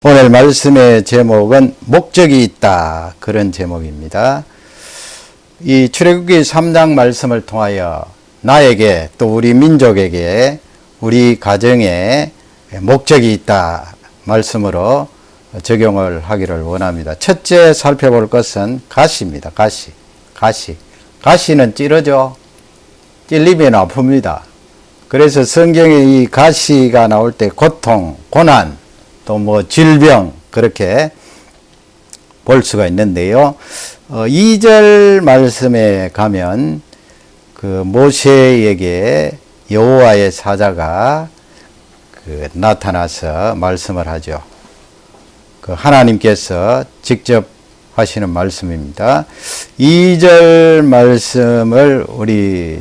오늘 말씀의 제목은 목적이 있다, 그런 제목입니다. 이 출애굽기 3장 말씀을 통하여 나에게 또 우리 민족에게 우리 가정에 목적이 있다 말씀으로 적용을 하기를 원합니다. 첫째 살펴볼 것은 가시입니다. 가시는 찌르죠. 찔리면 아픕니다. 그래서 성경에 이 가시가 나올 때 고통, 고난, 또 뭐 질병, 그렇게 볼 수가 있는데요. 2절 말씀에 가면 그 모세에게 여호와의 사자가 나타나서 말씀을 하죠. 그 하나님께서 직접 하시는 말씀입니다. 2절 말씀을 우리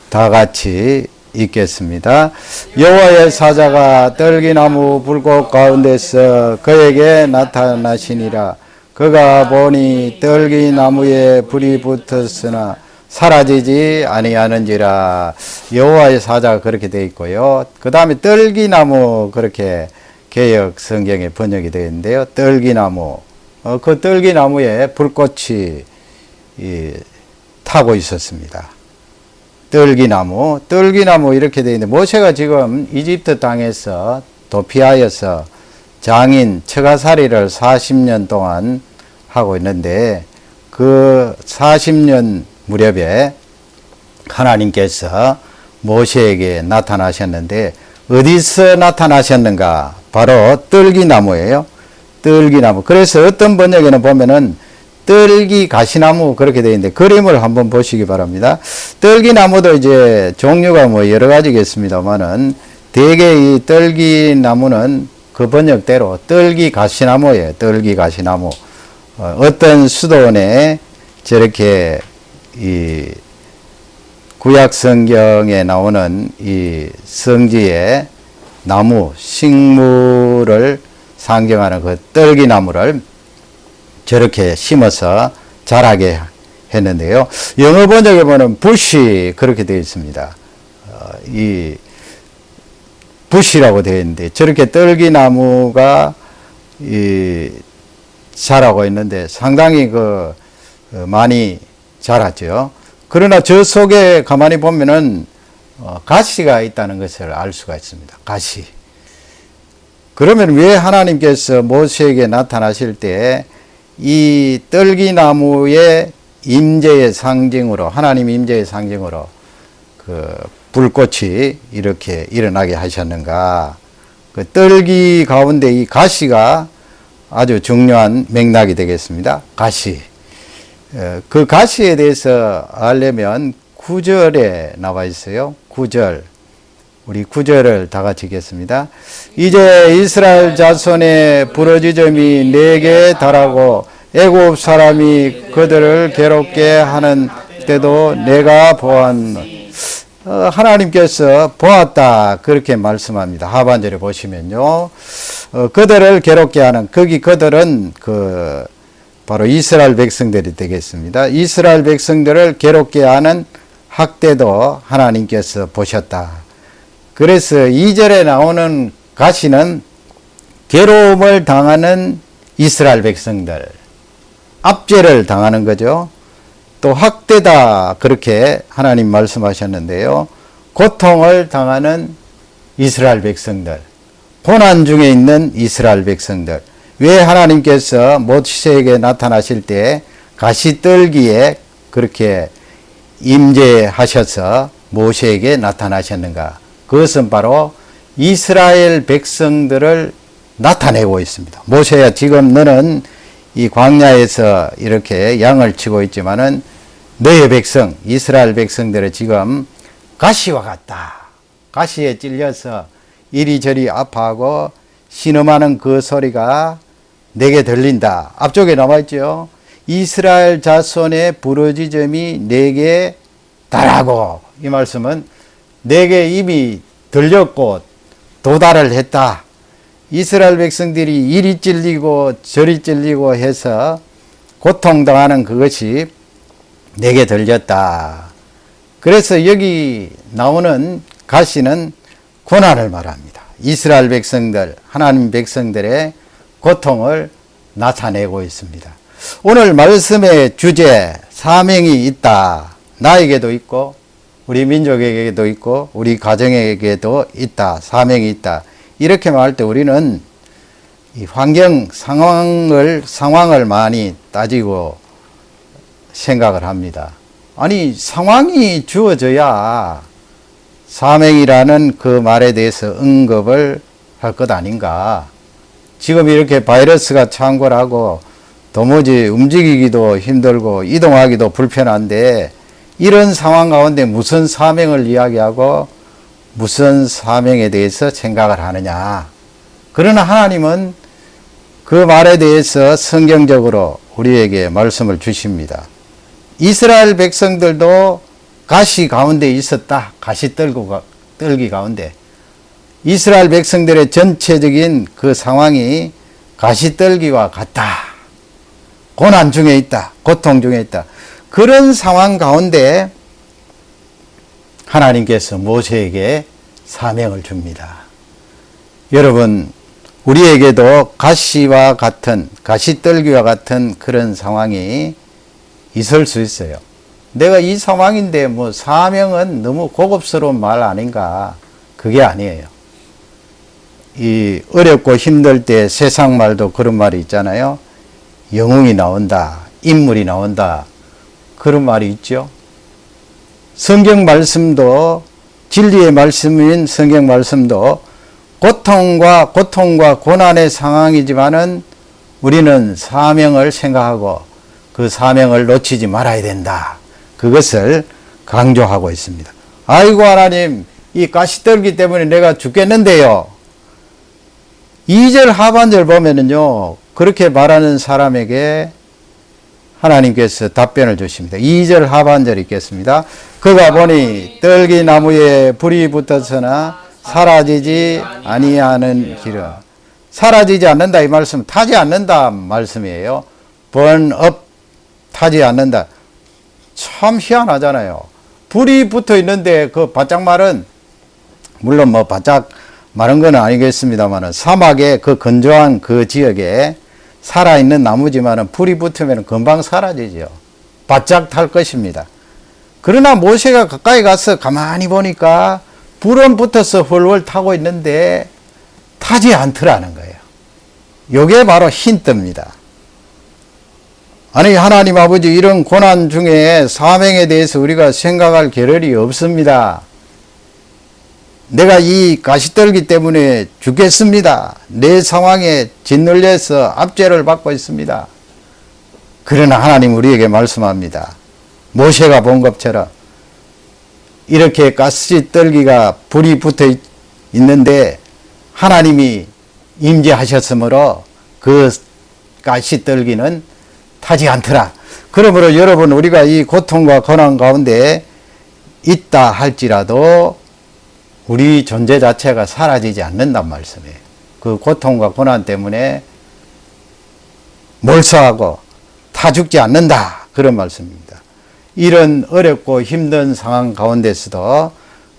다 같이 읽겠습니다. 여호와의 사자가 떨기나무 불꽃 가운데서 그에게 나타나시니라. 그가 보니 떨기나무에 불이 붙었으나 사라지지 아니하는지라. 여호와의 사자가 그렇게 되어 있고요. 그 다음에 떨기나무, 그렇게 개역 성경에 번역이 되어 있는데요. 떨기나무, 그 떨기나무에 불꽃이 타고 있었습니다. 떨기나무 이렇게 되어 있는데, 모세가 지금 이집트 땅에서 도피하여서 장인 처가살이를 40년 동안 하고 있는데, 그 40년 무렵에 하나님께서 모세에게 나타나셨는데, 어디서 나타나셨는가? 바로 떨기나무예요. 떨기나무. 그래서 어떤 번역에는 보면은 떨기 가시나무, 그렇게 되어 있는데, 그림을 한번 보시기 바랍니다. 떨기나무도 이제 종류가 뭐 여러 가지겠습니다만은, 대개 이 떨기나무는 그 번역대로 떨기 가시나무예요. 떨기 가시나무. 어떤 수도원에 저렇게 이 구약 성경에 나오는 이 성지의 나무, 식물을 상징하는 그 떨기나무를 저렇게 심어서 자라게 했는데요. 영어 번역에 보면 부시, 그렇게 되어 있습니다. 이 부시라고 되어 있는데, 저렇게 떨기나무가 자라고 있는데 상당히 많이 자랐죠. 그러나 저 속에 가만히 보면은 가시가 있다는 것을 알 수가 있습니다. 가시. 그러면 왜 하나님께서 모세에게 나타나실 때 이 떨기나무의 임재의 상징으로, 하나님 임재의 상징으로 그 불꽃이 이렇게 일어나게 하셨는가? 그 떨기 가운데 이 가시가 아주 중요한 맥락이 되겠습니다. 가시. 그 가시에 대해서 알려면 9절에 나와 있어요. 9절. 우리 9절을 다 같이 읽겠습니다. 이제 이스라엘 자손의 부르짖음이 내게 달하고 애굽 사람이 그들을 괴롭게 하는 때도 내가 보았노니. 하나님께서 보았다, 그렇게 말씀합니다. 하반절에 보시면요. 그들을 괴롭게 하는, 거기 그들은 바로 이스라엘 백성들이 되겠습니다. 이스라엘 백성들을 괴롭게 하는 학대도 하나님께서 보셨다. 그래서 2절에 나오는 가시는 괴로움을 당하는 이스라엘 백성들, 압제를 당하는 거죠. 또 학대다, 그렇게 하나님 말씀하셨는데요. 고통을 당하는 이스라엘 백성들, 고난 중에 있는 이스라엘 백성들. 왜 하나님께서 모세에게 나타나실 때 가시떨기에 그렇게 임재하셔서 모세에게 나타나셨는가? 그것은 바로 이스라엘 백성들을 나타내고 있습니다. 모세야, 지금 너는 이 광야에서 이렇게 양을 치고 있지만은 너의 백성, 이스라엘 백성들은 지금 가시와 같다. 가시에 찔려서 이리저리 아파하고 신음하는 그 소리가 내게 들린다. 앞쪽에 나와있죠. 이스라엘 자손의 부르짖음이 내게 달하고, 이 말씀은 내게 이미 들렸고 도달을 했다. 이스라엘 백성들이 이리 찔리고 저리 찔리고 해서 고통당하는 그것이 내게 들렸다. 그래서 여기 나오는 가시는 고난을 말합니다. 이스라엘 백성들, 하나님 백성들의 고통을 나타내고 있습니다. 오늘 말씀의 주제, 사명이 있다. 나에게도 있고 우리 민족에게도 있고 우리 가정에게도 있다. 사명이 있다. 이렇게 말할 때 우리는 이 환경 상황을 많이 따지고 생각을 합니다. 아니, 상황이 주어져야 사명이라는 그 말에 대해서 언급을 할 것 아닌가. 지금 이렇게 바이러스가 창궐하고 도무지 움직이기도 힘들고 이동하기도 불편한데 이런 상황 가운데 무슨 사명을 이야기하고 무슨 사명에 대해서 생각을 하느냐. 그러나 하나님은 그 말에 대해서 성경적으로 우리에게 말씀을 주십니다. 이스라엘 백성들도 가시 가운데 있었다. 가시떨기 가운데. 이스라엘 백성들의 전체적인 그 상황이 가시떨기와 같다. 고난 중에 있다. 고통 중에 있다. 그런 상황 가운데 하나님께서 모세에게 사명을 줍니다. 여러분, 우리에게도 가시와 같은, 가시떨기와 같은 그런 상황이 있을 수 있어요. 내가 이 상황인데 뭐 사명은 너무 고급스러운 말 아닌가? 그게 아니에요. 이 어렵고 힘들 때 세상 말도 그런 말이 있잖아요. 영웅이 나온다. 인물이 나온다. 그런 말이 있죠. 성경 말씀도, 진리의 말씀인 성경 말씀도 고통과 고난의 상황이지만은 우리는 사명을 생각하고 그 사명을 놓치지 말아야 된다. 그것을 강조하고 있습니다. 아이고 하나님, 이 가시떨기 때문에 내가 죽겠는데요. 2절 하반절 보면은요, 그렇게 말하는 사람에게 하나님께서 답변을 주십니다. 2절 하반절 읽겠습니다. 그가 보니 떨기나무에 불이 붙었으나 사라지지 아니하는 기름. 사라지지 않는다 이 말씀, 타지 않는다 말씀이에요. burn up, 타지 않는다. 참 희한하잖아요. 불이 붙어 있는데 그 바짝 마른, 물론 뭐 바짝 마른 건 아니겠습니다만 사막의 그 건조한 그 지역에 살아있는 나무지만 불이 붙으면 금방 사라지죠. 바짝 탈 것입니다. 그러나 모세가 가까이 가서 가만히 보니까 불은 붙어서 훌훌 타고 있는데 타지 않더라는 거예요. 이게 바로 힌트입니다. 아니, 하나님 아버지, 이런 고난 중에 사명에 대해서 우리가 생각할 겨를이 없습니다. 내가 이 가시떨기 때문에 죽겠습니다. 내 상황에 짓눌려서 압제를 받고 있습니다. 그러나 하나님 우리에게 말씀합니다. 모세가 본 것처럼 이렇게 가시떨기가 불이 붙어 있는데 하나님이 임재하셨으므로 그 가시떨기는 타지 않더라. 그러므로 여러분, 우리가 이 고통과 고난 가운데 있다 할지라도 우리 존재 자체가 사라지지 않는단 말씀이에요. 그 고통과 고난 때문에 몰수하고 타 죽지 않는다. 그런 말씀입니다. 이런 어렵고 힘든 상황 가운데서도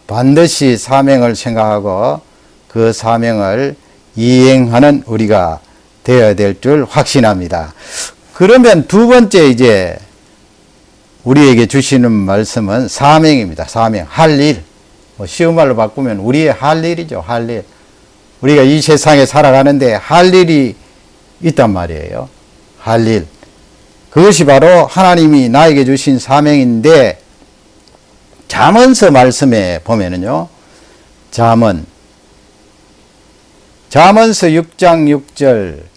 반드시 사명을 생각하고 그 사명을 이행하는 우리가 되어야 될 줄 확신합니다. 그러면 두 번째 이제 우리에게 주시는 말씀은 사명입니다. 사명, 할 일. 뭐 쉬운 말로 바꾸면 우리의 할 일이죠. 할 일. 우리가 이 세상에 살아가는데 할 일이 있단 말이에요. 할 일. 그것이 바로 하나님이 나에게 주신 사명인데, 잠언서 말씀에 보면은요, 잠언서 6장 6절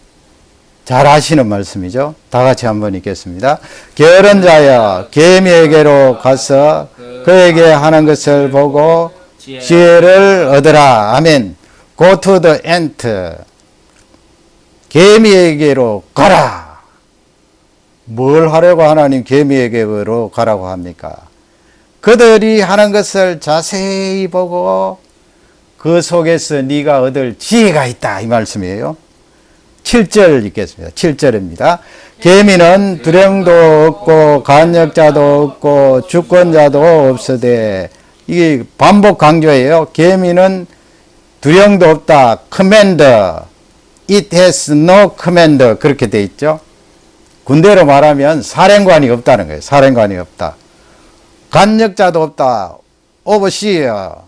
잘 아시는 말씀이죠. 다 같이 한번 읽겠습니다. 게으른 자여, 개미에게로 가서 그에게 하는 것을 보고 지혜를 얻으라. 아멘. Go to the ant. 개미에게로 가라. 뭘 하려고 하나님 개미에게로 가라고 합니까? 그들이 하는 것을 자세히 보고 그 속에서 네가 얻을 지혜가 있다. 이 말씀이에요. 7절 읽겠습니다. 7절입니다. 개미는 두령도 없고 간역자도 없고 주권자도 없으되, 이게 반복 강조예요. 개미는 두령도 없다. 커맨더. it has no commander 그렇게 돼 있죠. 군대로 말하면 사령관이 없다는 거예요. 사령관이 없다. 간역자도 없다. 오버시어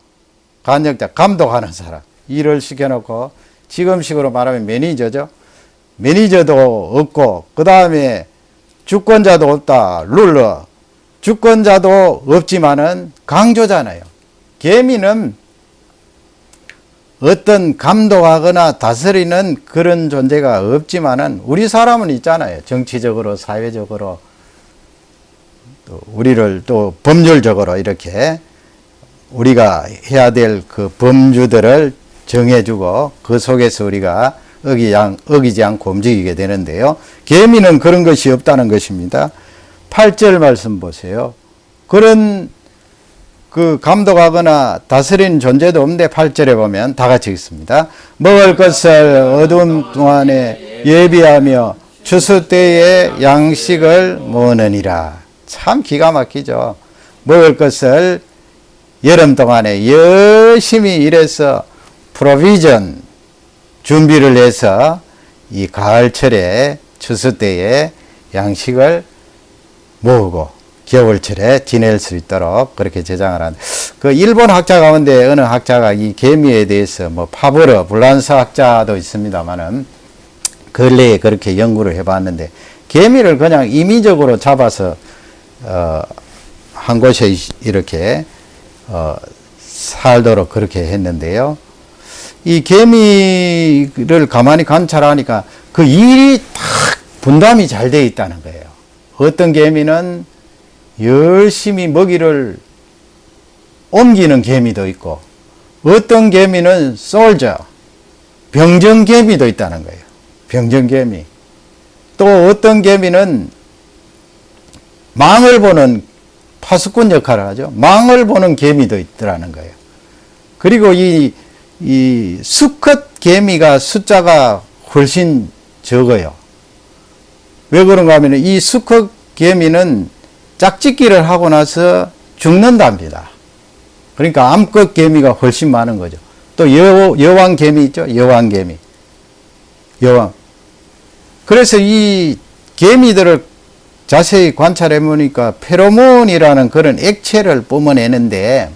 간역자 감독하는 사람 일을 시켜놓고 지금식으로 말하면 매니저죠. 매니저도 없고 그 다음에 주권자도 없다. 룰러 주권자도 없지만은 강조잖아요. 계미는 어떤 감독하거나 다스리는 그런 존재가 없지만은 우리 사람은 있잖아요. 정치적으로 사회적으로 또 우리를 또 법률적으로 이렇게 우리가 해야 될 그 범주들을 정해주고 그 속에서 우리가 어기지 않고 움직이게 되는데요. 계미는 그런 것이 없다는 것입니다. 8절 말씀 보세요. 그런 그 감독하거나 다스리는 존재도 없는데 8절에 보면 다 같이 읽습니다. 먹을 것을 어두움 동안에 예비하며 추수 때에 양식을 모으느니라. 참 기가 막히죠. 먹을 것을 여름 동안에 열심히 일해서 프로비전 준비를 해서 이 가을철에 추수 때에 양식을 모으고 겨울철에 지낼 수 있도록 그렇게 제장을 한. 그 일본 학자 가운데 어느 학자가 이 개미에 대해서 뭐 파브르 불란스 학자도 있습니다만은 근래에 그렇게 연구를 해봤는데 개미를 그냥 임의적으로 잡아서 한 곳에 이렇게 살도록 그렇게 했는데요. 이 개미를 가만히 관찰하니까 그 일이 딱 분담이 잘 되어 있다는 거예요. 어떤 개미는 열심히 먹이를 옮기는 개미도 있고 어떤 개미는 솔저 병정 개미도 있다는 거예요. 병정 개미. 또 어떤 개미는 망을 보는 파수꾼 역할을 하죠. 망을 보는 개미도 있더라는 거예요. 그리고 이 수컷 개미가 숫자가 훨씬 적어요. 왜 그런가 하면 이 수컷 개미는 짝짓기를 하고 나서 죽는답니다. 그러니까 암컷 개미가 훨씬 많은 거죠. 또 여왕 개미 있죠. 여왕 개미. 여왕. 그래서 이 개미들을 자세히 관찰해 보니까 페로몬이라는 그런 액체를 뿜어내는데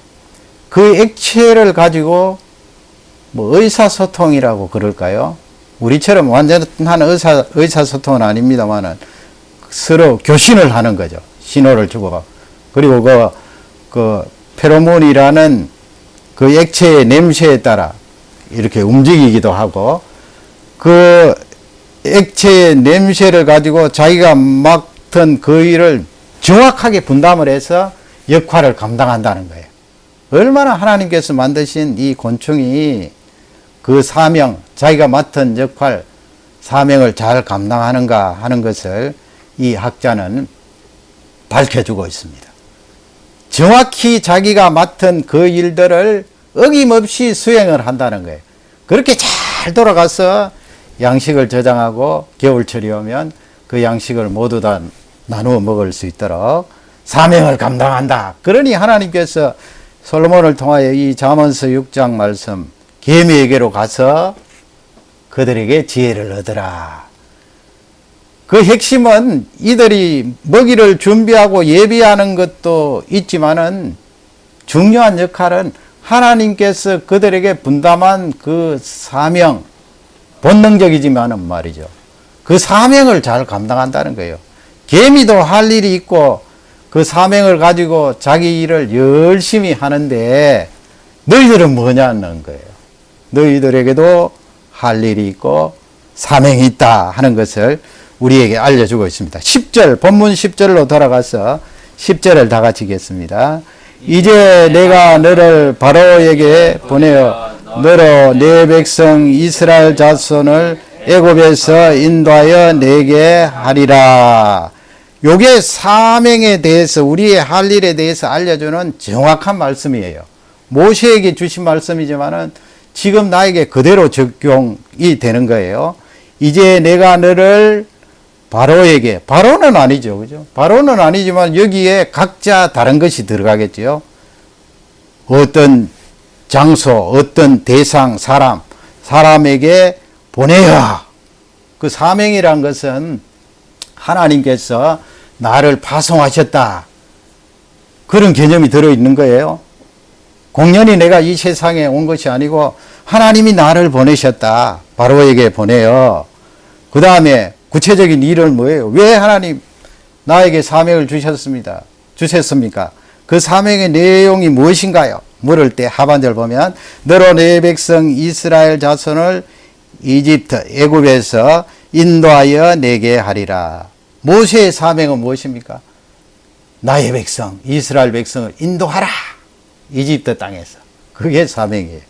그 액체를 가지고 뭐 의사소통이라고 그럴까요? 우리처럼 완전한 의사소통은 아닙니다만은 서로 교신을 하는 거죠. 신호를 주고. 그리고 그 페로몬이라는 그 액체의 냄새에 따라 이렇게 움직이기도 하고 그 액체의 냄새를 가지고 자기가 맡은 그 일을 정확하게 분담을 해서 역할을 감당한다는 거예요. 얼마나 하나님께서 만드신 이 곤충이 그 사명, 자기가 맡은 역할, 사명을 잘 감당하는가 하는 것을 이 학자는 밝혀주고 있습니다. 정확히 자기가 맡은 그 일들을 어김없이 수행을 한다는 거예요. 그렇게 잘 돌아가서 양식을 저장하고 겨울철이 오면 그 양식을 모두 다 나누어 먹을 수 있도록 사명을 감당한다. 그러니 하나님께서 솔로몬을 통하여 이 잠언서 6장 말씀 개미에게로 가서 그들에게 지혜를 얻으라. 그 핵심은 이들이 먹이를 준비하고 예비하는 것도 있지만은 중요한 역할은 하나님께서 그들에게 분담한 그 사명, 본능적이지만은 말이죠. 그 사명을 잘 감당한다는 거예요. 개미도 할 일이 있고 그 사명을 가지고 자기 일을 열심히 하는데 너희들은 뭐냐는 거예요. 너희들에게도 할 일이 있고 사명이 있다 하는 것을 우리에게 알려주고 있습니다. 10절, 본문 10절로 돌아가서 10절을 다 같이 읽겠습니다. 이제 내가 너를 바로에게 보내어 너로 내 백성 이스라엘 자손을 애굽에서 인도하여 내게 하리라. 요게 사명에 대해서 우리의 할 일에 대해서 알려주는 정확한 말씀이에요. 모세에게 주신 말씀이지만은 지금 나에게 그대로 적용이 되는 거예요. 이제 내가 너를 바로에게, 바로는 아니죠. 그죠? 바로는 아니지만 여기에 각자 다른 것이 들어가겠죠. 어떤 장소, 어떤 대상, 사람에게 보내요. 그 사명이란 것은 하나님께서 나를 파송하셨다. 그런 개념이 들어있는 거예요. 공연히 내가 이 세상에 온 것이 아니고 하나님이 나를 보내셨다. 바로에게 보내요. 그 다음에 구체적인 일은 뭐예요? 왜 하나님 나에게 사명을 주셨습니까? 그 사명의 내용이 무엇인가요? 물을 때 하반절 보면 너로 내 백성 이스라엘 자손을 이집트 애굽에서 인도하여 내게 하리라. 모세의 사명은 무엇입니까? 나의 백성 이스라엘 백성을 인도하라. 이집트 땅에서. 그게 사명이에요.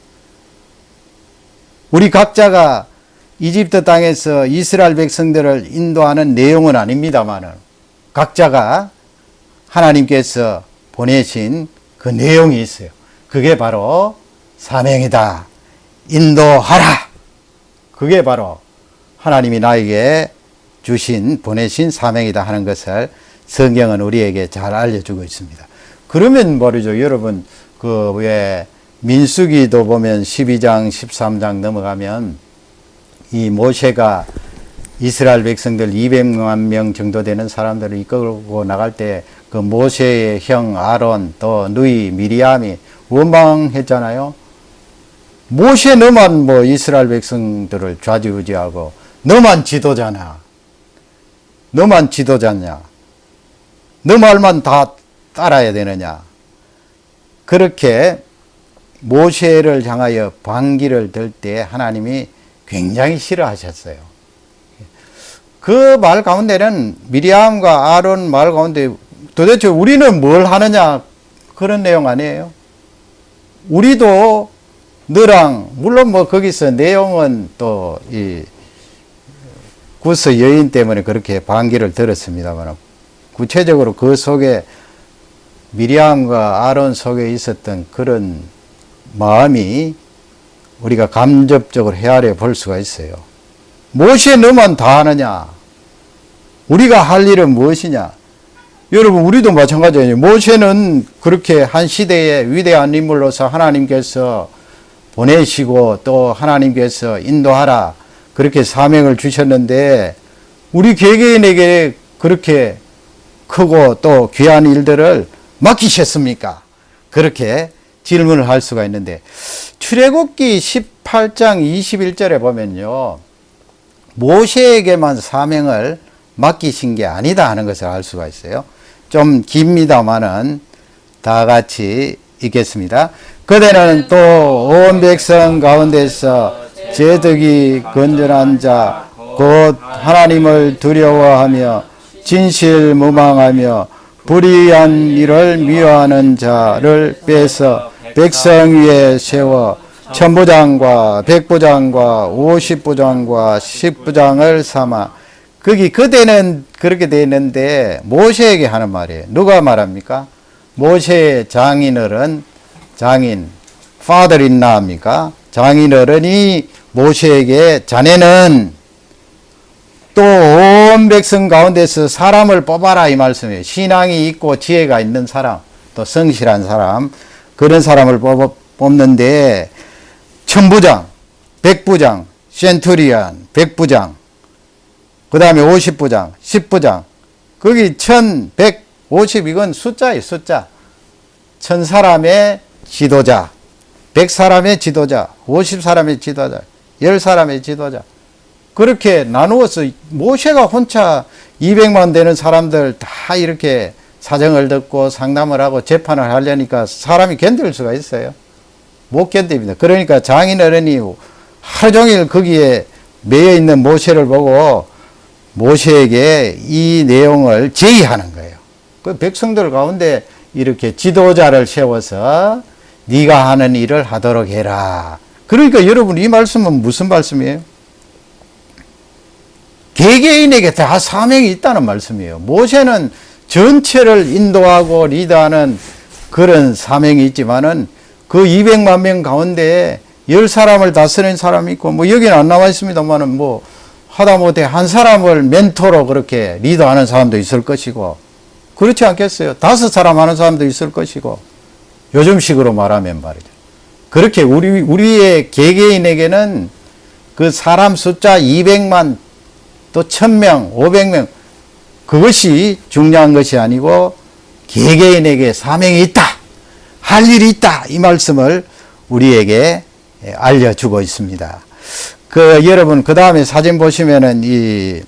우리 각자가 이집트 땅에서 이스라엘 백성들을 인도하는 내용은 아닙니다만은 각자가 하나님께서 보내신 그 내용이 있어요. 그게 바로 사명이다. 인도하라. 그게 바로 하나님이 나에게 보내신 사명이다 하는 것을 성경은 우리에게 잘 알려주고 있습니다. 그러면 말이죠. 여러분, 왜 민수기도 보면 12장, 13장 넘어가면 이 모세가 이스라엘 백성들 200만 명 정도 되는 사람들을 이끌고 나갈 때 그 모세의 형 아론 또 누이 미리암이 원망했잖아요. 모세 너만 뭐 이스라엘 백성들을 좌지우지하고 너만 지도자냐. 너만 지도자냐. 너 말만 다 따라야 되느냐. 그렇게 모세를 향하여 반기를 들 때 하나님이 굉장히 싫어하셨어요. 그 말 가운데는 미리암과 아론 말 가운데 도대체 우리는 뭘 하느냐 그런 내용 아니에요. 우리도 너랑 물론 뭐 거기서 내용은 또 이 구스 여인 때문에 그렇게 반기를 들었습니다만 구체적으로 그 속에 미리암과 아론 속에 있었던 그런 마음이 우리가 간접적으로 헤아려 볼 수가 있어요. 무엇이 너만 다 하느냐? 우리가 할 일은 무엇이냐? 여러분 우리도 마찬가지예요. 모세는 그렇게 한 시대의 위대한 인물로서 하나님께서 보내시고 또 하나님께서 인도하라 그렇게 사명을 주셨는데 우리 개개인에게 그렇게 크고 또 귀한 일들을 맡기셨습니까? 그렇게 질문을 할 수가 있는데 출애굽기 18장 21절에 보면요. 모세에게만 사명을 맡기신 게 아니다 하는 것을 알 수가 있어요. 좀 깁니다마는 다 같이 읽겠습니다. 그대는 또 온 백성 가운데서 제덕이 건전한 자 곧 하나님을 두려워하며 진실무망하며 불의한 일을 미워하는 자를 빼서 백성 위에 세워 천부장과 백부장과 50부장과 10부장을 삼아 거기 그대는 그렇게 되어 있는데 모세에게 하는 말이에요. 누가 말합니까? 모세의 장인어른 father-in-law 합니까? 장인어른이 모세에게 자네는 또 온 백성 가운데서 사람을 뽑아라 이 말씀이에요. 신앙이 있고 지혜가 있는 사람 또 성실한 사람 그런 사람을 뽑는데 천부장, 백부장, 센투리안, 백부장 그 다음에 50부장, 10부장 거기 1150 이건 숫자예요. 숫자 1000사람의 지도자 100사람의 지도자 50사람의 지도자 10사람의 지도자 그렇게 나누어서 모세가 혼자 200만 되는 사람들 다 이렇게 사정을 듣고 상담을 하고 재판을 하려니까 사람이 견딜 수가 있어요. 못 견딥니다. 그러니까 장인어른이 하루 종일 거기에 매여 있는 모세를 보고 모세에게 이 내용을 제의하는 거예요. 그 백성들 가운데 이렇게 지도자를 세워서 네가 하는 일을 하도록 해라. 그러니까 여러분 이 말씀은 무슨 말씀이에요? 개개인에게 다 사명이 있다는 말씀이에요. 모세는 전체를 인도하고 리드하는 그런 사명이 있지만은 그 200만 명 가운데 10사람을 다스리는 사람이 있고 뭐 여기는 안 나와 있습니다만은 뭐 하다못해 한 사람을 멘토로 그렇게 리더하는 사람도 있을 것이고 그렇지 않겠어요? 5사람 하는 사람도 있을 것이고 요즘식으로 말하면 말이죠. 그렇게 우리의 개개인에게는 그 사람 숫자 200만 또 1000명, 500명 그것이 중요한 것이 아니고 개개인에게 사명이 있다. 할 일이 있다. 이 말씀을 우리에게 알려주고 있습니다. 여러분, 그 다음에 사진 보시면은 이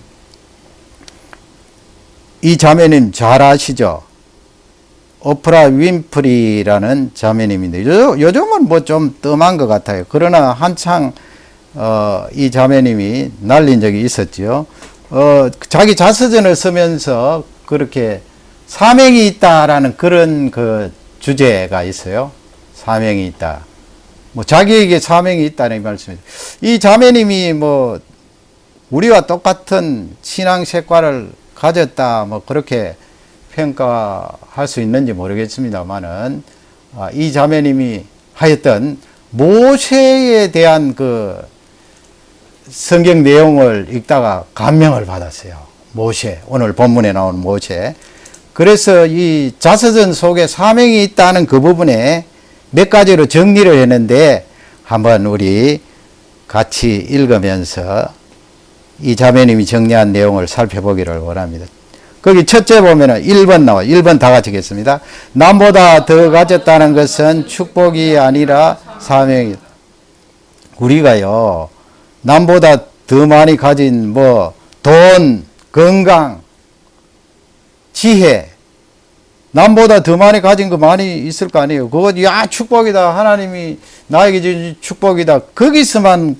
자매님 잘 아시죠? 오프라 윈프리라는 자매님인데, 요즘은 뭐 좀 뜸한 것 같아요. 그러나 한창, 이 자매님이 날린 적이 있었죠. 자기 자서전을 쓰면서 그렇게 사명이 있다라는 그런 주제가 있어요. 사명이 있다. 뭐 자기에게 사명이 있다는 말씀이죠. 이 자매님이 뭐 우리와 똑같은 신앙 색깔을 가졌다 뭐 그렇게 평가할 수 있는지 모르겠습니다만은 이 자매님이 하였던 모세에 대한 성경 내용을 읽다가 감명을 받았어요. 모세, 오늘 본문에 나온 모세. 그래서 이 자서전 속에 사명이 있다는 그 부분에 몇 가지로 정리를 했는데 한번 우리 같이 읽으면서 이 자매님이 정리한 내용을 살펴보기를 원합니다. 거기 첫째 보면은 1번 나와요. 1번 다 같이 읽겠습니다. 남보다 더 가졌다는 것은 축복이 아니라 사명이다. 우리가요, 남보다 더 많이 가진 돈, 건강, 지혜, 남보다 더 많이 가진 거 많이 있을 거 아니에요. 그거 축복이다. 하나님이 나에게 준 축복이다. 거기서만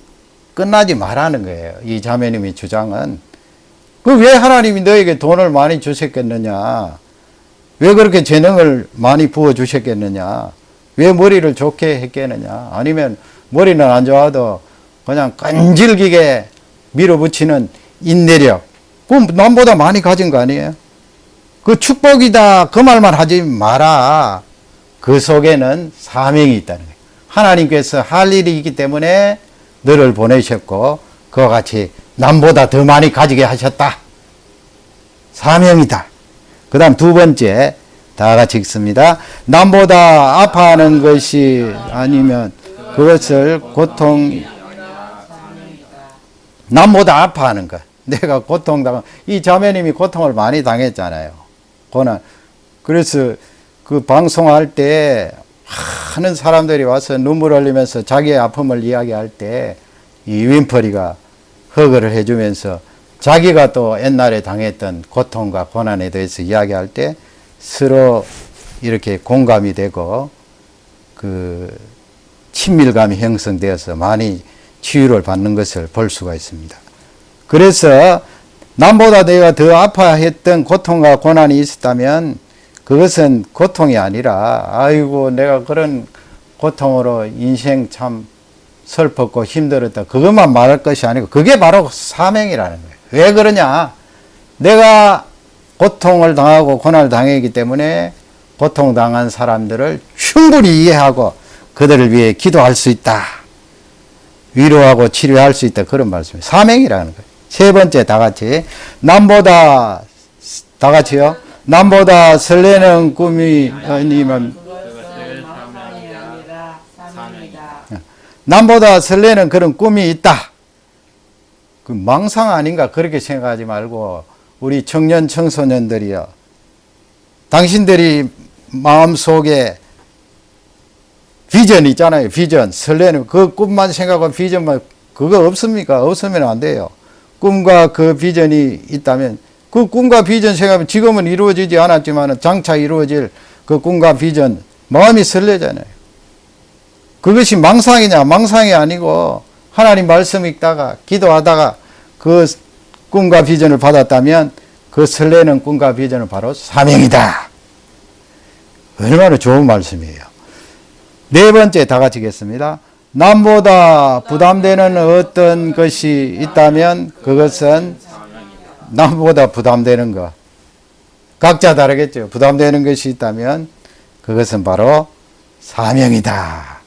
끝나지 말라는 거예요. 이 자매님의 주장은. 왜 하나님이 너에게 돈을 많이 주셨겠느냐? 왜 그렇게 재능을 많이 부어 주셨겠느냐? 왜 머리를 좋게 했겠느냐? 아니면 머리는 안 좋아도 그냥 끈질기게 밀어붙이는 인내력. 그럼 남보다 많이 가진 거 아니에요? 그 축복이다. 그 말만 하지 마라. 그 속에는 사명이 있다는 거예요. 하나님께서 할 일이 있기 때문에 너를 보내셨고 그와 같이 남보다 더 많이 가지게 하셨다. 사명이다. 그 다음 두 번째 다 같이 읽습니다. 남보다 아파하는 것이 아니면 그것을 남보다 아파하는 것. 내가 고통당한, 이 자매님이 고통을 많이 당했잖아요. 고난. 그래서 그 방송할 때 많은 사람들이 와서 눈물 흘리면서 자기의 아픔을 이야기할 때 이 윈퍼리가 허그를 해주면서 자기가 또 옛날에 당했던 고통과 고난에 대해서 이야기할 때 서로 이렇게 공감이 되고 친밀감이 형성되어서 많이 치유를 받는 것을 볼 수가 있습니다. 그래서 남보다 내가 더 아파했던 고통과 고난이 있었다면 그것은 고통이 아니라 아이고 내가 그런 고통으로 인생 참 슬펐고 힘들었다. 그것만 말할 것이 아니고 그게 바로 사명이라는 거예요. 왜 그러냐? 내가 고통을 당하고 고난을 당했기 때문에 고통당한 사람들을 충분히 이해하고 그들을 위해 기도할 수 있다. 위로하고 치료할 수 있다. 그런 말씀이에요. 사명이라는 거예요. 세 번째 다 같이 남보다 다 같이요. 남보다 설레는 꿈이 아니면 남보다 설레는 그런 꿈이 있다. 그 망상 아닌가 그렇게 생각하지 말고 우리 청년 청소년들이요. 당신들이 마음속에 비전 있잖아요. 비전 설레는 그 꿈만 생각하고 비전만 그거 없습니까? 없으면 안 돼요. 꿈과 그 비전이 있다면 그 꿈과 비전 생각하면 지금은 이루어지지 않았지만 장차 이루어질 그 꿈과 비전 마음이 설레잖아요. 그것이 망상이냐? 망상이 아니고 하나님 말씀 읽다가 기도하다가 그 꿈과 비전을 받았다면 그 설레는 꿈과 비전은 바로 사명이다. 얼마나 좋은 말씀이에요. 네 번째 다 같이 읽겠습니다. 남보다 부담되는 어떤 것이 있다면 그것은 남보다 부담되는 것. 각자 다르겠죠. 부담되는 것이 있다면 그것은 바로 사명이다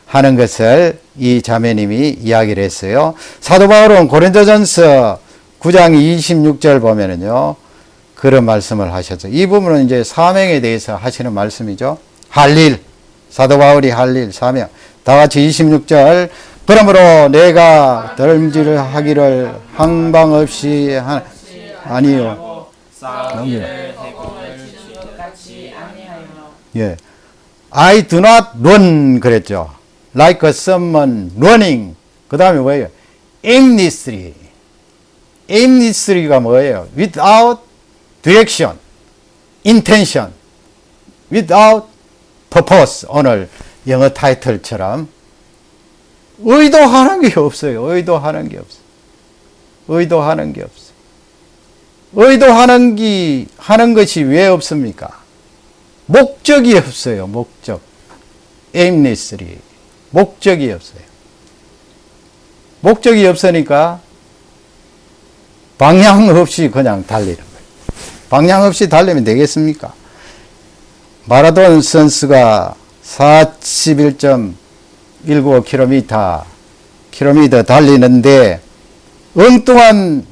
하는 것을 이 자매님이 이야기를 했어요. 사도 바울은 고린도전서 9장 26절 보면은요. 그런 말씀을 하셨어요. 이 부분은 이제 사명에 대해서 하시는 말씀이죠. 할 일. 사도 바울이 할 일, 사명. 다 같이 26절 그러므로 내가 덜음질을 하기를 항방 없이 아니요. 예. I do not run 그랬죠. Like someone running. 그 다음에 뭐예요? aimlessly. aimlessly가 뭐예요? Without direction, intention, without purpose. 오늘 영어 타이틀처럼 의도하는 게 없어요. 의도하는 게 없어요. 의도하는 게 없어요. 하는 것이 왜 없습니까? 목적이 없어요. 목적. aimlessly. 목적이 없어요. 목적이 없으니까 방향 없이 그냥 달리는 거예요. 방향 없이 달리면 되겠습니까? 마라돈 선수가 41.19km 달리는데 엉뚱한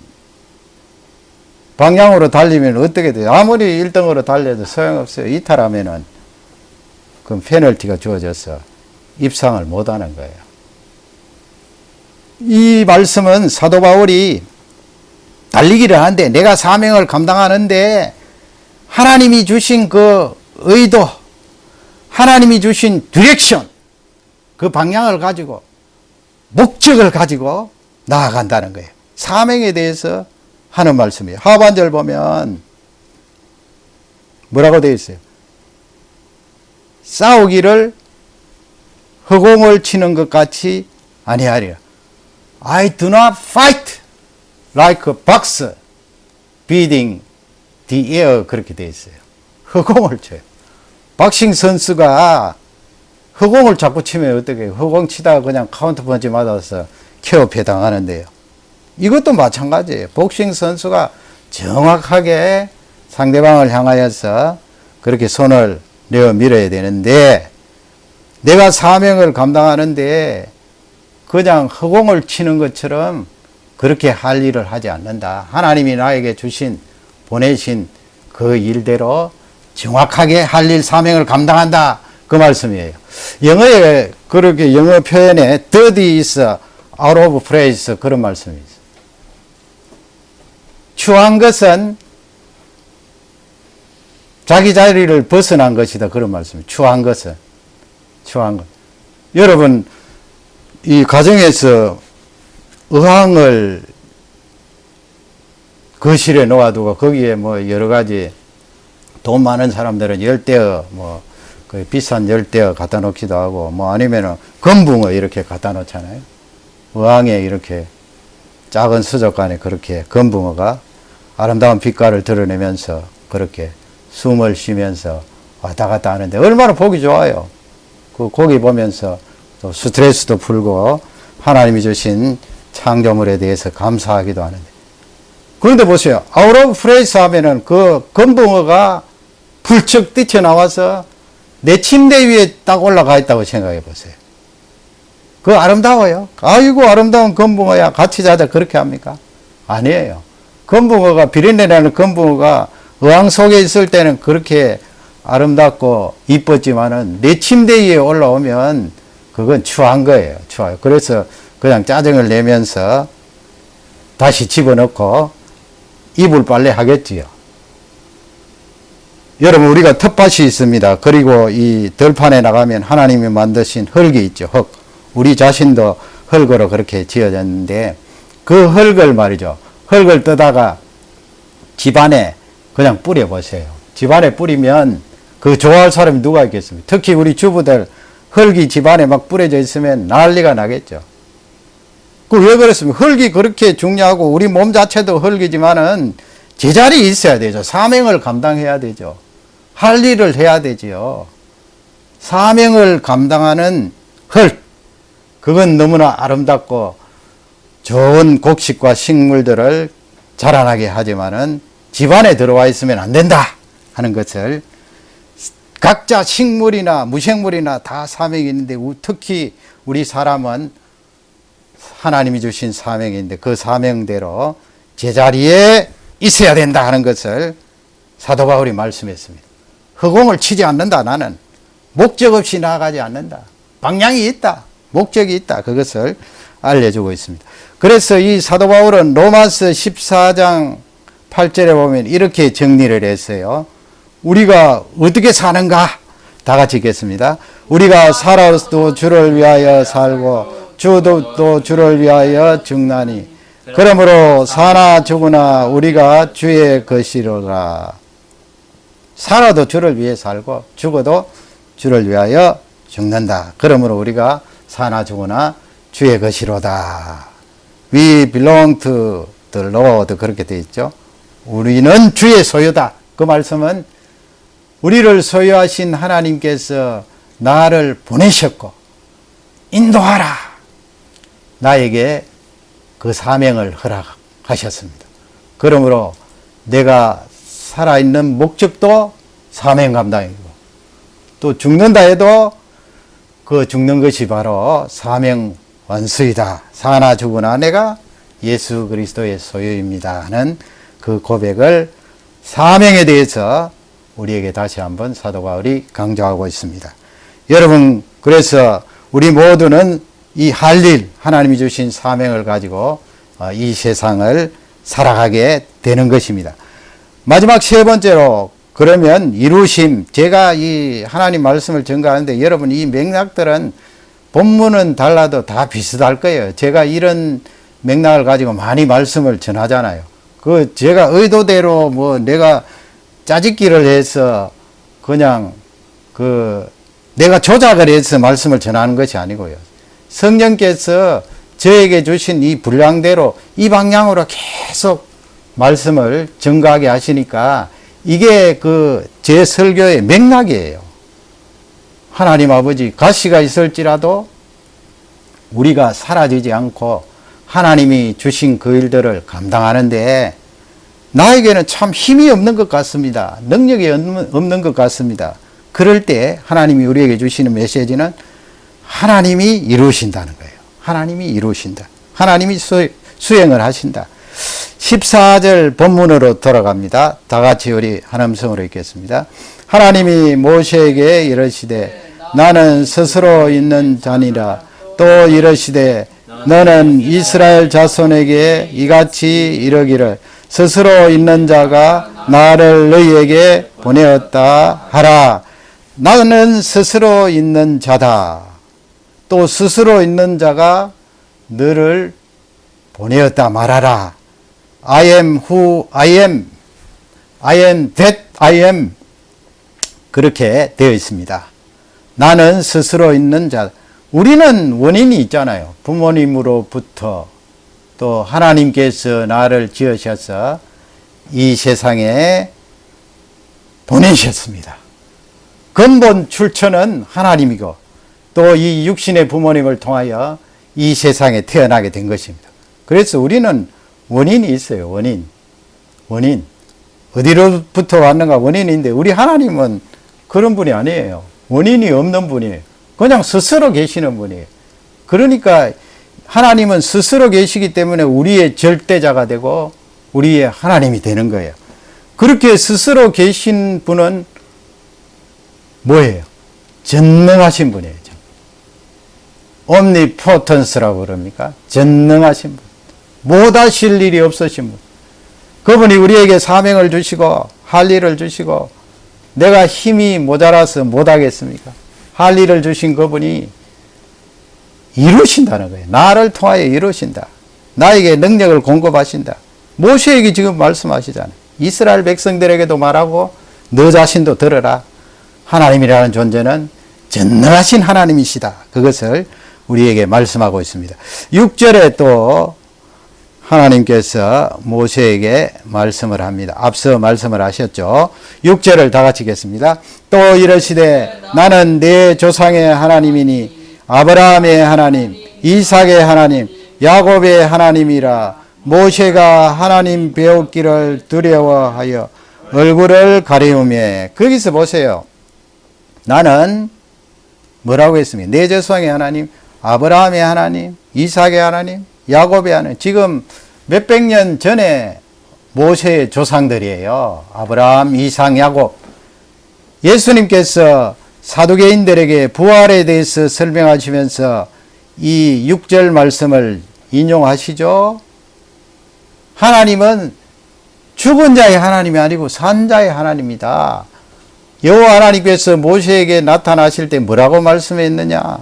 방향으로 달리면 어떻게 돼요? 아무리 1등으로 달려도 소용없어요. 이탈하면은 그럼 페널티가 주어져서 입상을 못하는 거예요. 이 말씀은 사도 바울이 달리기를 하는데 내가 사명을 감당하는데 하나님이 주신 그 의도, 하나님이 주신 디렉션, 그 방향을 가지고 목적을 가지고 나아간다는 거예요. 사명에 대해서 하는 말씀이에요. 하반절 보면 뭐라고 되어 있어요? 싸우기를 허공을 치는 것 같이 아니하리라. I do not fight like a boxer beating the air. 그렇게 되어 있어요. 허공을 쳐요. 박싱 선수가 허공을 자꾸 치면 어떻게 해요? 허공 치다가 그냥 카운터 펀치 맞아서 케어패 당하는데요. 이것도 마찬가지예요. 복싱 선수가 정확하게 상대방을 향하여서 그렇게 손을 내어 밀어야 되는데 내가 사명을 감당하는데 그냥 허공을 치는 것처럼 그렇게 할 일을 하지 않는다. 하나님이 나에게 보내신 그 일대로 정확하게 할 일 사명을 감당한다. 그 말씀이에요. 영어에 그렇게 영어 표현에 dirty is out of place 그런 말씀이 있어요. 추한 것은 자기 자리를 벗어난 것이다. 그런 말씀이에요. 추한 것은. 추한 것. 여러분, 이 가정에서 의왕을 거실에 놓아두고 거기에 뭐 여러 가지 돈 많은 사람들은 열대어, 뭐, 그 비싼 열대어 갖다 놓기도 하고, 뭐 아니면은 금붕어 이렇게 갖다 놓잖아요. 의왕에 이렇게 작은 수족관에 그렇게 금붕어가 아름다운 빛깔을 드러내면서 그렇게 숨을 쉬면서 왔다 갔다 하는데 얼마나 보기 좋아요. 그 고기 보면서 또 스트레스도 풀고 하나님이 주신 창조물에 대해서 감사하기도 하는데. 그런데 보세요. 아웃 오브 플레이스 하면은 그 금붕어가 불쩍 뛰쳐나와서 내 침대 위에 딱 올라가 있다고 생각해 보세요. 그거 아름다워요. 아이고 아름다운 금붕어야 같이 자자 그렇게 합니까? 아니에요. 금붕어가 비린내나는 금붕어가 의왕 속에 있을 때는 그렇게 아름답고 이뻤지만은 내 침대 위에 올라오면 그건 추한 거예요. 추워요. 그래서 그냥 짜증을 내면서 다시 집어넣고 이불 빨래 하겠지요. 여러분 우리가 텃밭이 있습니다. 그리고 이 들판에 나가면 하나님이 만드신 흙이 있죠. 흙. 우리 자신도 흙으로 그렇게 지어졌는데 그 흙을 말이죠. 흙을 떠다가 집안에 그냥 뿌려보세요. 집안에 뿌리면 그 좋아할 사람이 누가 있겠습니까? 특히 우리 주부들 흙이 집안에 막 뿌려져 있으면 난리가 나겠죠. 그 왜 그렇습니까? 흙이 그렇게 중요하고 우리 몸 자체도 흙이지만은 제자리에 있어야 되죠. 사명을 감당해야 되죠. 할 일을 해야 되지요. 사명을 감당하는 흙. 그건 너무나 아름답고 좋은 곡식과 식물들을 자라나게 하지만은 집안에 들어와 있으면 안 된다 하는 것을 각자 식물이나 무생물이나 다 사명이 있는데 특히 우리 사람은 하나님이 주신 사명이 있는데 그 사명대로 제자리에 있어야 된다 하는 것을 사도 바울이 말씀했습니다. 허공을 치지 않는다. 나는 목적 없이 나아가지 않는다. 방향이 있다. 목적이 있다. 그것을 알려주고 있습니다. 그래서 이 사도 바울은 로마서 14장 8절에 보면 이렇게 정리를 했어요. 우리가 어떻게 사는가? 다 같이 읽겠습니다. 우리가 살아도 주를 위하여 살고 주도 또 주를 위하여 죽나니 그러므로 사나 죽으나 우리가 주의 것이로라. 살아도 주를 위해 살고 죽어도 주를 위하여 죽는다. 그러므로 우리가 사나 죽으나 주의 것이로다. We belong to the Lord. 그렇게 되어 있죠. 우리는 주의 소유다. 그 말씀은 우리를 소유하신 하나님께서 나를 보내셨고 인도하라. 나에게 그 사명을 허락하셨습니다. 그러므로 내가 살아있는 목적도 사명 감당이고 또 죽는다 해도 그 죽는 것이 바로 사명 완수이다. 사나 죽으나 내가 예수 그리스도의 소유입니다 하는 그 고백을 사명에 대해서 우리에게 다시 한번 사도 바울이 강조하고 있습니다. 여러분, 그래서 우리 모두는 이 할 일, 하나님이 주신 사명을 가지고 이 세상을 살아가게 되는 것입니다. 마지막 세 번째로, 그러면 이루심, 제가 이 하나님 말씀을 전가하는데 여러분 이 맥락들은 본문은 달라도 다 비슷할 거예요. 제가 이런 맥락을 가지고 많이 말씀을 전하잖아요. 그 제가 의도대로 뭐 내가 짜집기를 해서 그냥 내가 조작을 해서 말씀을 전하는 것이 아니고요. 성령께서 저에게 주신 이 분량대로 이 방향으로 계속 말씀을 전가하게 하시니까 이게 제 설교의 맥락이에요. 하나님 아버지, 가시가 있을지라도 우리가 사라지지 않고 하나님이 주신 그 일들을 감당하는데 나에게는 참 힘이 없는 것 같습니다. 능력이 없는 것 같습니다. 그럴 때 하나님이 우리에게 주시는 메시지는 하나님이 이루신다는 거예요. 하나님이 이루신다. 하나님이 수행을 하신다. 14절 본문으로 돌아갑니다. 다 같이 우리 한 음성으로 읽겠습니다. 하나님이 모세에게 이르시되 나는 스스로 있는 자니라. 또 이르시되 너는 이스라엘 자손에게 이같이 이르기를 스스로 있는 자가 나를 너희에게 보내었다 하라. 나는 스스로 있는 자다. 또 스스로 있는 자가 너를 보내었다 말하라. I am who I am. I am that I am. 그렇게 되어 있습니다. 나는 스스로 있는 자. 우리는 원인이 있잖아요. 부모님으로부터 또 하나님께서 나를 지으셔서 이 세상에 보내셨습니다. 근본 출처는 하나님이고 또 이 육신의 부모님을 통하여 이 세상에 태어나게 된 것입니다. 그래서 우리는 원인이 있어요. 원인. 어디로부터 왔는가 원인인데 우리 하나님은 그런 분이 아니에요. 원인이 없는 분이에요. 그냥 스스로 계시는 분이에요. 그러니까 하나님은 스스로 계시기 때문에 우리의 절대자가 되고 우리의 하나님이 되는 거예요. 그렇게 스스로 계신 분은 뭐예요? 전능하신 분이에요. omnipotence라고 그럽니까? 전능하신 분. 못하실 일이 없으신 분. 그분이 우리에게 사명을 주시고 할 일을 주시고 내가 힘이 모자라서 못하겠습니까? 할 일을 주신 그분이 이루신다는 거예요. 나를 통하여 이루신다. 나에게 능력을 공급하신다. 모세에게 지금 말씀하시잖아요. 이스라엘 백성들에게도 말하고 너 자신도 들어라. 하나님이라는 존재는 전능하신 하나님이시다. 그것을 우리에게 말씀하고 있습니다. 6절에 또 하나님께서 모세에게 말씀을 합니다. 앞서 말씀을 하셨죠. 6절을 다 같이 읽겠습니다. 또 이르시되 나는 내 조상의 하나님이니 아브라함의 하나님, 이삭의 하나님, 야곱의 하나님이라. 모세가 하나님 배웠기를 두려워하여 얼굴을 가리우며. 거기서 보세요. 나는 뭐라고 했습니까? 내 조상의 하나님, 아브라함의 하나님, 이삭의 하나님, 야곱의 하나님. 지금 몇백 년 전에 모세의 조상들이에요. 아브라함, 이삭, 야곱. 예수님께서 사두개인들에게 부활에 대해서 설명하시면서 이 6절 말씀을 인용하시죠. 하나님은 죽은 자의 하나님이 아니고 산 자의 하나님이다. 여호와 하나님께서 모세에게 나타나실 때 뭐라고 말씀했느냐?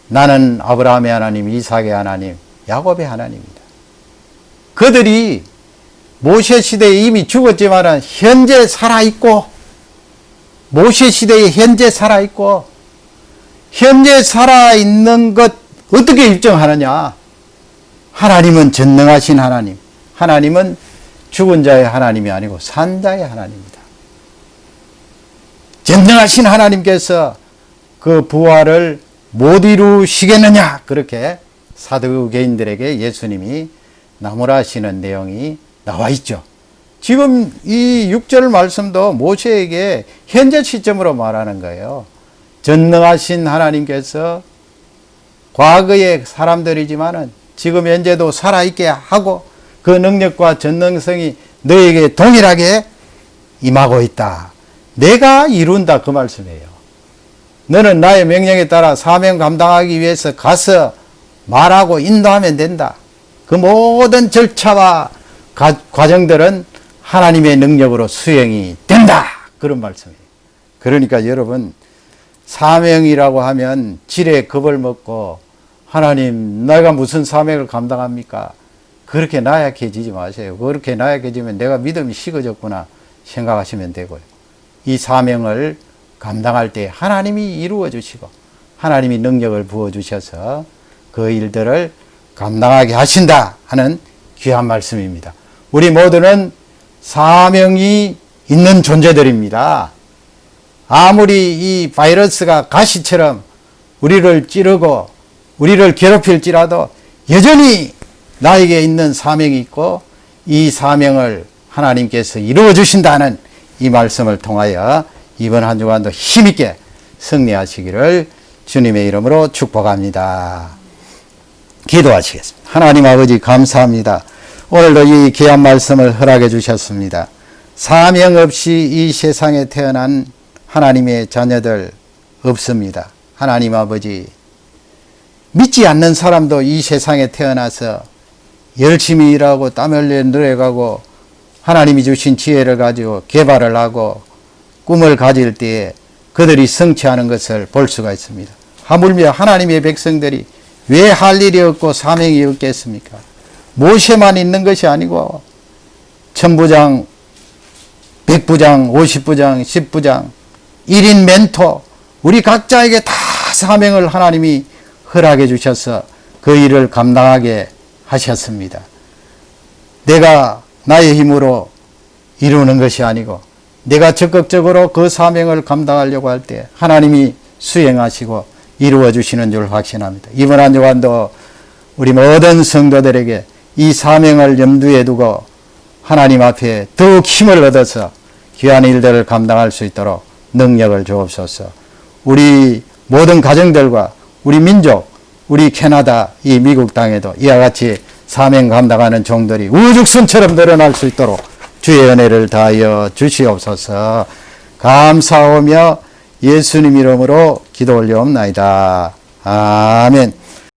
나는 아브라함의 하나님, 이삭의 하나님, 야곱의 하나님이다. 그들이 모세 시대에 이미 죽었지만 현재 살아있고, 모세 시대에 현재 살아있고, 현재 살아있는 것 어떻게 입증하느냐? 하나님은 전능하신 하나님, 하나님은 죽은 자의 하나님이 아니고 산 자의 하나님이다. 전능하신 하나님께서 그 부활을 못 이루시겠느냐? 그렇게 사두개인들에게 예수님이 나무라시는 내용이 나와 있죠. 지금 이 6절 말씀도 모세에게 현재 시점으로 말하는 거예요. 전능하신 하나님께서 과거의 사람들이지만은 지금 현재도 살아있게 하고 그 능력과 전능성이 너에게 동일하게 임하고 있다. 내가 이룬다 그 말씀이에요. 너는 나의 명령에 따라 사명 감당하기 위해서 가서 말하고 인도하면 된다. 그 모든 절차와 과정들은 하나님의 능력으로 수행이 된다. 그런 말씀이에요. 그러니까 여러분, 사명이라고 하면 지레 겁을 먹고 하나님 내가 무슨 사명을 감당합니까? 그렇게 나약해지지 마세요. 그렇게 나약해지면 내가 믿음이 식어졌구나 생각하시면 되고요. 이 사명을 감당할 때 하나님이 이루어 주시고 하나님이 능력을 부어 주셔서 그 일들을 감당하게 하신다 하는 귀한 말씀입니다. 우리 모두는 사명이 있는 존재들입니다. 아무리 이 바이러스가 가시처럼 우리를 찌르고 우리를 괴롭힐지라도 여전히 나에게 있는 사명이 있고 이 사명을 하나님께서 이루어 주신다는 이 말씀을 통하여 이번 한 주간도 힘있게 승리하시기를 주님의 이름으로 축복합니다. 기도하시겠습니다. 하나님 아버지 감사합니다. 오늘도 이 귀한 말씀을 허락해 주셨습니다. 사명 없이 이 세상에 태어난 하나님의 자녀들 없습니다. 하나님 아버지, 믿지 않는 사람도 이 세상에 태어나서 열심히 일하고 땀 흘려 노력하고 하나님이 주신 지혜를 가지고 개발을 하고 꿈을 가질 때에 그들이 성취하는 것을 볼 수가 있습니다. 하물며 하나님의 백성들이 왜 할 일이 없고 사명이 없겠습니까? 모세만 있는 것이 아니고 천부장, 백부장, 50부장, 10부장, 1인 멘토 우리 각자에게 다 사명을 하나님이 허락해 주셔서 그 일을 감당하게 하셨습니다. 내가 나의 힘으로 이루는 것이 아니고 내가 적극적으로 그 사명을 감당하려고 할 때 하나님이 수행하시고 이루어 주시는 줄 확신합니다. 이번 한 주간도 우리 모든 성도들에게 이 사명을 염두에 두고 하나님 앞에 더욱 힘을 얻어서 귀한 일들을 감당할 수 있도록 능력을 주옵소서. 우리 모든 가정들과 우리 민족, 우리 캐나다, 이 미국 땅에도 이와 같이 사명 감당하는 종들이 우죽순처럼 늘어날 수 있도록 주의 은혜를 다하여 주시옵소서. 감사하며 예수님 이름으로 기도 올려옵나이다. 아멘.